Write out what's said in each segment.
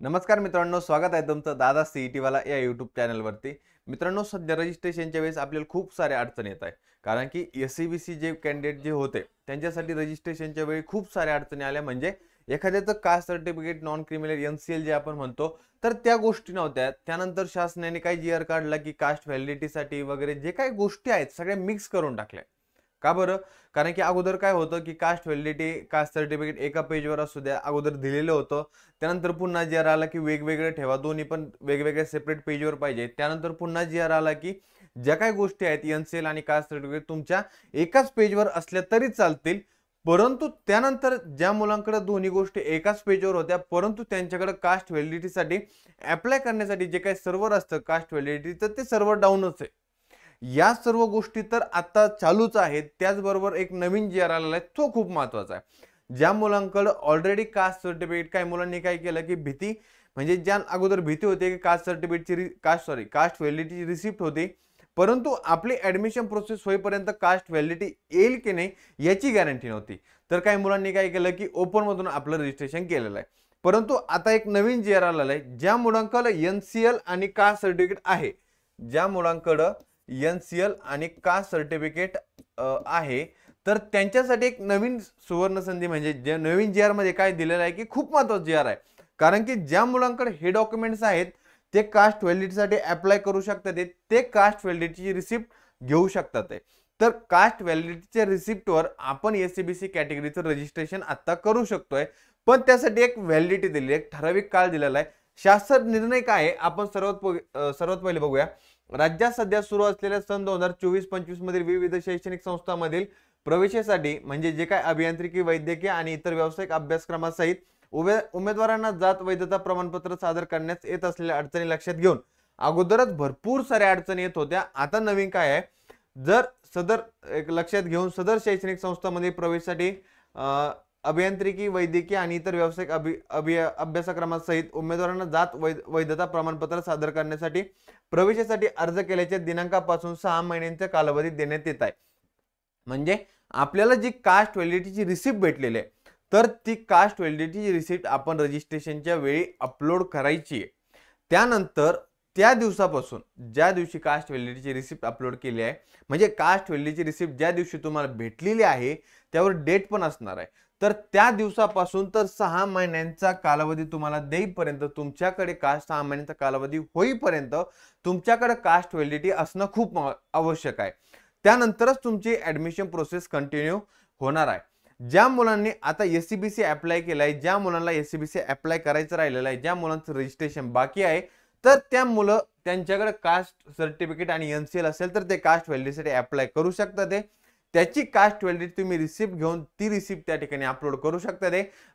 नमस्कार मित्रांनो, स्वागत आहे तुमचं दादा सीईटी वाला या यूट्यूब चॅनलवरती। मित्रांनो, सध्या रजिस्ट्रेशनच्या वेळेस आपल्याला खूप सारे अडचणी येत आहे, कारण की एससीबीसी जे कॅन्डिडेट जे होते त्यांच्यासाठी रजिस्ट्रेशनच्या वेळी खूप साऱ्या अडचणी आल्या। म्हणजे एखाद्याचं caste certificate, non criminal NCL जे आपण म्हणतो, तर त्या गोष्टी नव्हत्या। त्यानंतर शासनाने काही जीआर काढला की कास्ट व्हॅलिडिटीसाठी वगैरे जे काही गोष्टी आहेत सगळ्या मिक्स करून टाकल्या। का बरं? कारण की अगोदर काय होतं की कास्ट व्हॅलिडिटी, कास्ट सर्टिफिकेट एका पेजवर असू द्या, अगोदर दिलेलं होतं। त्यानंतर पुन्हा जीआर आला की वेगवेगळे ठेवा, दोन्ही पण वेगवेगळ्या सेपरेट पेजवर पाहिजे। त्यानंतर पुन्हा जीआर आला की ज्या काही गोष्टी आहेत एनसीएल आणि कास्ट सर्टिफिकेट तुमच्या एकाच पेजवर असल्या तरी चालतील, परंतु त्यानंतर ज्या मुलांकडे दोन्ही गोष्टी एकाच पेजवर होत्या परंतु त्यांच्याकडे कास्ट व्हॅलिडिटीसाठी अप्लाय करण्यासाठी जे काही सर्व्हर असतं कास्ट व्हॅलिडिटीचं, ते सर्व्हर डाऊनच आहे। या सर्व गोष्टी तर आता चालूच आहेत। त्याचबरोबर एक नवीन जीआर आलेला आहे, तो खूप महत्त्वाचा आहे। ज्या मुलांकडे ऑलरेडी कास्ट सर्टिफिकेट, काही मुलांनी काय केलं की भीती, म्हणजे ज्या अगोदर भीती होती की कास्ट सर्टिफिकेटची कास्ट व्हॅलिडिटीची रिसिप्ट होती, परंतु आपली ऍडमिशन प्रोसेस होईपर्यंत कास्ट व्हॅलिडिटी येईल की नाही याची गॅरंटी नव्हती। तर काही मुलांनी काय केलं की ओपन मधून आपलं रजिस्ट्रेशन केलेलं आहे। परंतु आता एक नवीन जीआर आलेला आहे, ज्या मुलांकडे एनसीएल आणि कास्ट सर्टिफिकेट आहे, ज्या मुलांकडे एनसीएल आणि कास्ट सर्टिफिकेट आहे, तर त्यांच्यासाठी एक नवीन सुवर्ण संधी, म्हणजे जे नवीन जीआर मध्ये काय दिलेलं आहे की खूप महत्त्वाचं जीआर आहे। कारण की ज्या मुलांकडे हे डॉक्युमेंट्स आहेत ते कास्ट व्हॅलिडिटीसाठी अप्लाय करू शकतात, ते कास्ट व्हॅलिडिटीची रिसिप्ट घेऊ शकतात। तर कास्ट व्हॅलिडिटीच्या रिसिप्टवर आपण एससीबीसी कॅटेगरीचं रजिस्ट्रेशन आता करू शकतोय, पण त्यासाठी एक व्हॅलिडिटी दिली, एक ठराविक काळ दिलेला आहे। शासन निर्णय काय आहे आपण सर्वात पहिले बघूया। राज्यात सध्या सुरू असलेल्या सन 2024-25 मधील विविध शैक्षणिक संस्थांमधील प्रवेशासाठी, म्हणजे जे काय अभियांत्रिकी, वैद्यकीय आणि इतर व्यावसायिक अभ्यासक्रमासहित उमेदवारांना जात वैधता प्रमाणपत्र सादर करण्यास येत असलेल्या अडचणी लक्षात घेऊन, अगोदरच भरपूर साऱ्या अडचणी येत होत्या, आता नवीन काय आहे, जर सदर एक लक्षात घेऊन सदर शैक्षणिक संस्थांमध्ये प्रवेशासाठी अभियांत्रिकी, वैद्यकीय आणि इतर व्यावसायिक अभ्यासक्रमासहित उमेदवारांना जात वैधता प्रमाणपत्र सादर करण्यासाठी प्रवेशासाठी अर्ज केल्याच्या दिनांकापासून 6 महिन्यांचा कालावधी देण्यात येत आहे। म्हणजे आपल्याला जी कास्ट व्हॅलिडिटीची रिसिप्ट भेटलेली आहे, तर ती कास्ट व्हॅलिडिटीची रिसिप्ट आपण रजिस्ट्रेशनच्या वेळी अपलोड करायची आहे। त्यानंतर त्या दिवसापासून, ज्या दिवशी कास्ट व्हॅलिडिटीची रिसिप्ट अपलोड केली आहे, म्हणजे कास्ट व्हॅलिडिटीची रिसिप्ट ज्या दिवशी तुम्हाला भेटलेली आहे त्यावर डेट पण असणार आहे, तर त्या दिवसापासून तर 6 महिन्यांचा कालावधी तुम्हाला देईपर्यंत, तुमच्याकडे कास्ट 6 महिन्यांचा कालावधी होईपर्यंत तुमच्याकडे कास्ट व्हॅलिडिटी असणं खूप आवश्यक आहे। त्यानंतरच तुमची ऍडमिशन प्रोसेस कंटिन्यू होणार आहे। ज्या मुलांनी आता एससीबीसी अप्लाय केलाय, ज्या मुलांना एससीबीसी अप्लाय करायचं राहिलेलं आहे, ज्या मुलांचं रजिस्ट्रेशन बाकी आहे, तर त्या मुलं त्यांच्याकडे कास्ट सर्टिफिकेट आणि एनसीएल असेल तर ते कास्ट व्हॅलिडिटीसाठी अप्लाय करू शकतात। त्याची कास्ट व्हॅलिडिटी तुम्ही रिसिप्ट घेऊन ती रिसिप्ट त्या ठिकाणी अपलोड करू शकता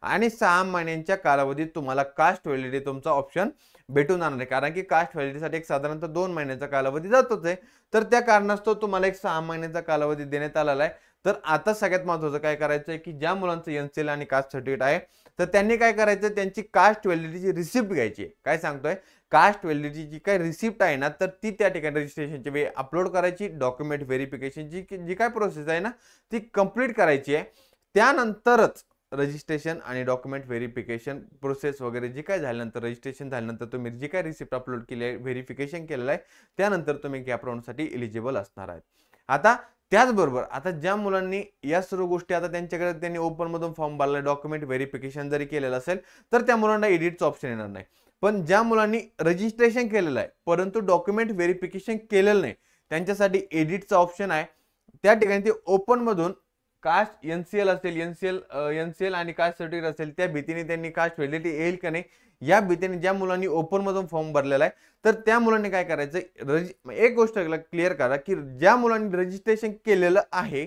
आणि 6 महिन्यांच्या कालावधीत तुम्हाला कास्ट व्हॅलिडिटी तुमचा ऑप्शन भेटून जाणार आहे। कारण की कास्ट व्हॅलिडिटीसाठी एक साधारणतः 2 महिन्याचा कालावधी जातोच आहे, तर त्या कारणास्तव तुम्हाला एक 6 महिन्याचा कालावधी देण्यात आलेला आहे। तर आता सगळ्यात महत्त्वाचं काय करायचं आहे की ज्या मुलांचं एनसीएल आणि कास्ट सर्टिफिकेट आहे, तर त्यांनी काय करायचं, त्यांची कास्ट व्हॅलिडिटीची रिसिप्ट घ्यायची आहे। काय सांगतोय, कास्ट व्हॅलिडिटीची काय रिसिप्ट आहे ना, तर ती त्या ठिकाणी रजिस्ट्रेशनच्या वेळी अपलोड करायची। डॉक्युमेंट व्हेरिफिकेशनची जी काय प्रोसेस आहे ना, ती कंप्लीट करायची आहे। त्यानंतरच रजिस्ट्रेशन आणि डॉक्युमेंट व्हेरिफिकेशन प्रोसेस वगैरे जे काय झाल्यानंतर, रजिस्ट्रेशन झाल्यानंतर तुम्ही जी काय रिसिप्ट अपलोड केली आहे, व्हेरिफिकेशन केलेलं आहे, त्यानंतर तुम्ही गॅप राऊंडसाठी एलिजिबल असणार आहेत। आता त्याचबरोबर आता ज्या मुलांनी या सर्व गोष्टी, आता त्यांच्याकडे त्यांनी ओपन मधून फॉर्म भरला, डॉक्युमेंट व्हेरिफिकेशन जरी केलेलं असेल तर त्या मुलांना एडिटचं ऑप्शन येणार नाही। पण ज्या मुलांनी रजिस्ट्रेशन केलेलं आहे परंतु डॉक्युमेंट व्हेरिफिकेशन केलेलं नाही, त्यांच्यासाठी एडिटचा ऑप्शन आहे। त्या ठिकाणी ते ओपन मधून कास्ट एनसीएल असेल, एनसीएल आणि कास्ट सर्टिफिकेट असेल, त्या भीतीने त्यांनी कास्ट व्हॅलिडिटी येईल का नाही या भीतीने ज्या मुलांनी ओपन मधून फॉर्म भरलेला आहे, तर त्या मुलांनी काय करायचं, एक गोष्ट क्लिअर करा की ज्या मुलांनी रजिस्ट्रेशन केलेलं आहे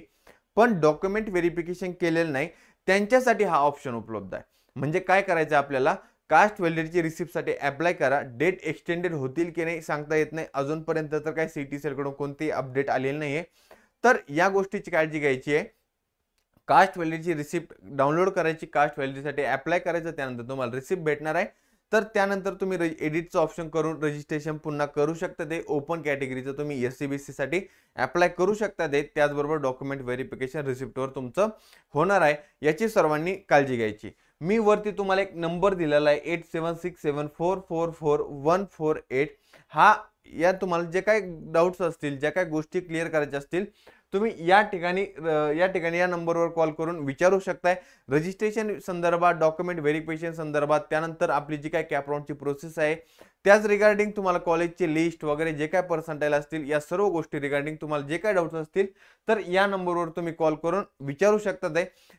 पण डॉक्युमेंट व्हेरिफिकेशन केलेलं नाही, त्यांच्यासाठी हा ऑप्शन उपलब्ध आहे। म्हणजे काय करायचं, आपल्याला कास्ट व्हॅलिडिटीची रिसिप्टसाठी अप्लाय करा। डेट एक्सटेंडेड होतील की नाही सांगता येत नाही, अजूनपर्यंत तर काही सिटी सेलकडून कोणती अपडेट आलेली नाहीये, तर या गोष्टीची काळजी घ्यायची आहे। कास्ट व्हॅलिडिटीची रिसिप्ट डाउनलोड करायची, कास्ट व्हॅलिडिटीसाठी अप्लाय करायचं, त्यानंतर तुम्हाला रिसिप्ट भेटणार आहे। तर त्यानंतर तुम्ही एडिटचं ऑप्शन करून रजिस्ट्रेशन पुन्हा करू शकता। ते ओपन कॅटेगरीचं तुम्ही एससीबीसी साठी अप्लाय करू शकता। त्याचबरोबर डॉक्युमेंट व्हेरिफिकेशन रिसिप्टवर तुमचं होणार आहे, याची सर्वांनी काळजी घ्यायची। मी वरती तुम्हाला एक नंबर दिलेला आहे 8767444148. हा या तुम्हाला जे काही डाऊट्स असतील, ज्या काही गोष्टी क्लिअर करायच्या असतील, तुम्ही या ठिकाणी या नंबरवर कॉल करून विचारू शकताय. रजिस्ट्रेशन संदर्भात, डॉक्युमेंट व्हेरिफिकेशन संदर्भात, त्यानंतर आपली जी काही कॅप राऊंडची प्रोसेस आहे त्याच रिगार्डिंग तुम्हाला कॉलेजची लिस्ट वगैरे जे काय पर्सेंटाइल असतील, या सर्व गोष्टी रिगार्डिंग तुम्हाला जे काय डाऊट्स असतील तर या नंबरवर तुम्ही कॉल करून विचारू शकता.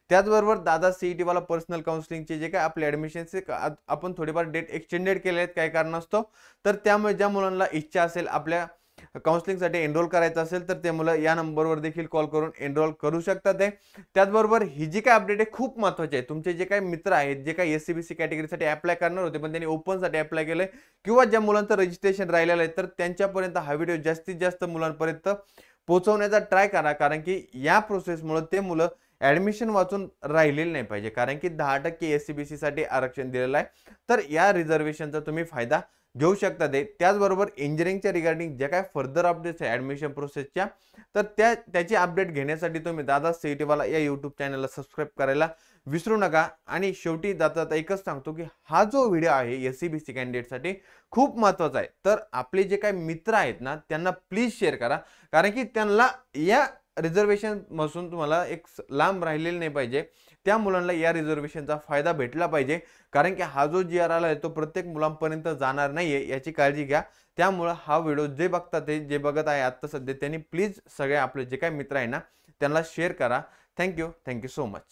त्याचबरोबर दादा सीईटी वाला पर्सनल काउन्सिलिंगचे जे काय आपले ॲडमिशनचे आपण थोडेफार डेट एक्सटेंडेड केले आहेत काही कारणास्तव, तर त्यामुळे ज्या मुलांना इच्छा असेल आपल्या काउन्सिलिंगसाठी एनरोल करायचं असेल तर ते मुलं या नंबरवर देखील कॉल करून एनरोल करू शकतात. त्याचबरोबर ही जी काय अपडेट आहे खूप महत्त्वाची आहे. तुमचे जे काही मित्र आहेत, जे काही SCBC कॅटेगरीसाठी अप्लाय करणार होते पण त्यांनी ओपनसाठी अप्लाय केलंय, किंवा ज्या मुलांचं रजिस्ट्रेशन राहिलेलं आहे, तर त्यांच्यापर्यंत हा व्हिडिओ जास्तीत जास्त मुलांपर्यंत पोहोचवण्याचा ट्राय करा. कारण की या प्रोसेसमुळे ते मुलं ॲडमिशन वाचून राहिलेले नाही पाहिजे. कारण की 10% SCBC साठी आरक्षण दिलेलं आहे, तर या रिझर्वेशनचा तुम्ही फायदा घेऊ शकता. त्याचबरोबर इंजिनिअरिंगच्या रिगार्डिंग ज्या काय फर्दर अपडेट्स आहे ॲडमिशन प्रोसेसच्या, तर त्याची अपडेट घेण्यासाठी तुम्ही दादा सीईटी वाला या यूट्यूब चॅनलला सबस्क्राईब करायला विसरू नका. आणि शेवटी जाता एकच सांगतो की हा जो व्हिडिओ आहे SCBC कॅन्डिडेटसाठी खूप महत्त्वाचा आहे. तर आपले जे काही मित्र आहेत ना त्यांना प्लीज शेअर करा. कारण की त्यांना या रिझर्वेशन पासून तुम्हाला एक लांब राहिलेलं नाही पाहिजे. त्या मुलांना या रिझर्वेशनचा फायदा भेटला पाहिजे. कारण की हा जो GR आला आहे तो प्रत्येक मुलांपर्यंत जाणार नाहीये, याची काळजी घ्या. त्यामुळे हा व्हिडिओ जे बघतात ते जे बघत आहे आता सध्या त्यांनी प्लीज सगळे आपले जे काही मित्र आहे ना त्यांना शेअर करा. Thank you so much.